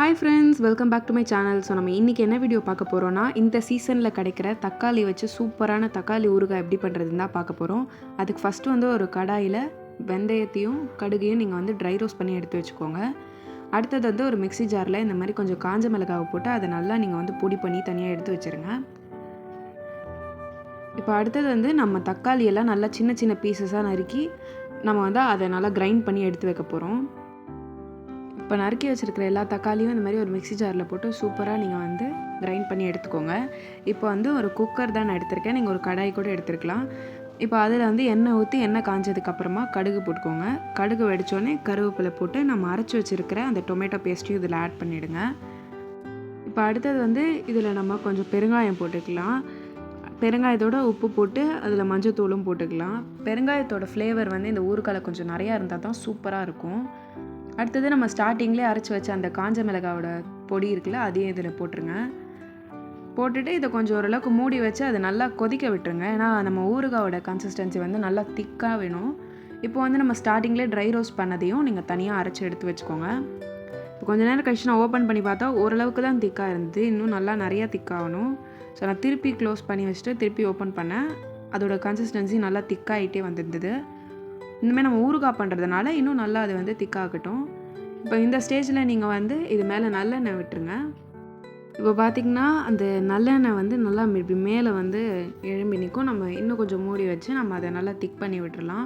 Hi friends, welcome back to my channel. So நம்ம இன்றைக்கி என்ன வீடியோ பார்க்க போகிறோன்னா, இந்த சீசனில் கிடைக்கிற தக்காளி வச்சு சூப்பரான தக்காளி ஊறுகாய் எப்படி பண்ணுறதுன்னு தான் பார்க்க போகிறோம். அதுக்கு ஃபஸ்ட்டு வந்து ஒரு கடாயில் வெந்தயத்தையும் கடுகையும் நீங்கள் வந்து ட்ரை ரோஸ்ட் பண்ணி எடுத்து வச்சுக்கோங்க. அடுத்தது வந்து ஒரு மிக்ஸி ஜாரில் இந்த மாதிரி கொஞ்சம் காஞ்ச மிளகாவை போட்டு அதை நல்லா நீங்கள் வந்து பொடி பண்ணி தனியாக எடுத்து வச்சுருங்க. இப்போ அடுத்தது வந்து நம்ம தக்காளியெல்லாம் நல்லா சின்ன சின்ன பீசஸாக நறுக்கி நம்ம வந்து அதை நல்லா கிரைண்ட் பண்ணி எடுத்து வைக்க போகிறோம். இப்போ நறுக்கி வச்சுருக்கிற எல்லா தக்காளியும் இந்த மாதிரி ஒரு மிக்ஸி ஜாரில் போட்டு சூப்பராக நீங்கள் வந்து கிரைண்ட் பண்ணி எடுத்துக்கோங்க. இப்போ வந்து ஒரு குக்கர் தான் நான் எடுத்திருக்கேன், நீங்கள் ஒரு கடாய் கூட எடுத்துருக்கலாம். இப்போ அதில் வந்து எண்ணெய் ஊற்றி எண்ணெய் காஞ்சதுக்கப்புறமா கடுகு போட்டுக்கோங்க. கடுகு வெடித்தோடனே கருவேப்பிலை போட்டு நம்ம அரைச்சி வச்சுருக்கிற அந்த டொமேட்டோ பேஸ்ட்டையும் இதில் ஆட் பண்ணிவிடுங்க. இப்போ அடுத்தது வந்து இதில் நம்ம கொஞ்சம் பெருங்காயம் போட்டுக்கலாம். பெருங்காயத்தோட உப்பு போட்டு அதில் மஞ்சத்தூளும் போட்டுக்கலாம். பெருங்காயத்தோட ஃப்ளேவர் வந்து இந்த ஊறுகாயில் கொஞ்சம் நிறையா இருந்தால் தான் சூப்பராக இருக்கும். அடுத்தது நம்ம ஸ்டார்டிங்லேயே அரைச்சி வச்ச அந்த காஞ்ச மிளகாவோட பொடி இருக்குல்ல, அதையும் இதில் போட்டுருங்க. போட்டுட்டு இதை கொஞ்சம் ஓரளவுக்கு மூடி வச்சு அதை நல்லா கொதிக்க விட்டுருங்க. ஏன்னா நம்ம ஊறுகாவோட கன்சிஸ்டன்சி வந்து நல்லா திக்காக வேணும். இப்போ வந்து நம்ம ஸ்டார்டிங்லேயே ட்ரை ரோஸ்ட் பண்ணதையும் நீங்கள் தனியாக அரைச்சி எடுத்து வச்சுக்கோங்க. இப்போ கொஞ்சம் நேரம் கழிச்சு நான் ஓப்பன் பண்ணி பார்த்தா ஓரளவுக்கு தான் திக்காக இருந்தது, இன்னும் நல்லா நிறையா திக்காகணும். ஸோ நான் திருப்பி க்ளோஸ் பண்ணி வச்சுட்டு திருப்பி ஓப்பன் பண்ணேன். அதோட கன்சிஸ்டன்சி நல்லா திக்காகிட்டே வந்துருந்தது. இனிமேல் நம்ம ஊறுகாய் பண்ணுறதுனால இன்னும் நல்லா அது வந்து திக்காகட்டும். இப்போ இந்த ஸ்டேஜில் நீங்கள் வந்து இது மேலே நல்லெண்ணெய் விட்டுருங்க. இப்போ பார்த்திங்கன்னா அந்த நல்லெண்ணெய் வந்து நல்லா இப்படி மேலே வந்து எழும்பி நிற்கும். நம்ம இன்னும் கொஞ்சம் மூடி வச்சு நம்ம அதை நல்லா திக் பண்ணி விட்டுறலாம்.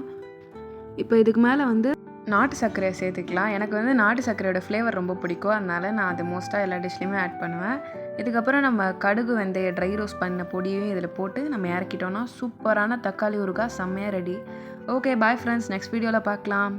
இப்போ இதுக்கு மேலே வந்து நாட்டு சர்க்கரையை சேர்த்துக்கலாம். எனக்கு வந்து நாட்டு சர்க்கரையோட ஃப்ளேவர் ரொம்ப பிடிக்கும், அதனால் நான் அது மோஸ்ட்டாக எல்லா டிஷ்லேயுமே ஆட் பண்ணுவேன். இதுக்கப்புறம் நம்ம கடுகு வெந்தய ட்ரை ரோஸ்ட் பண்ண பொடியும் இதில் போட்டு நம்ம இறக்கிட்டோன்னா சூப்பரான தக்காளி ஊறுகாய் செம்மையாக ready. Okay, bye friends, next வீடியோவில் பார்க்கலாம்.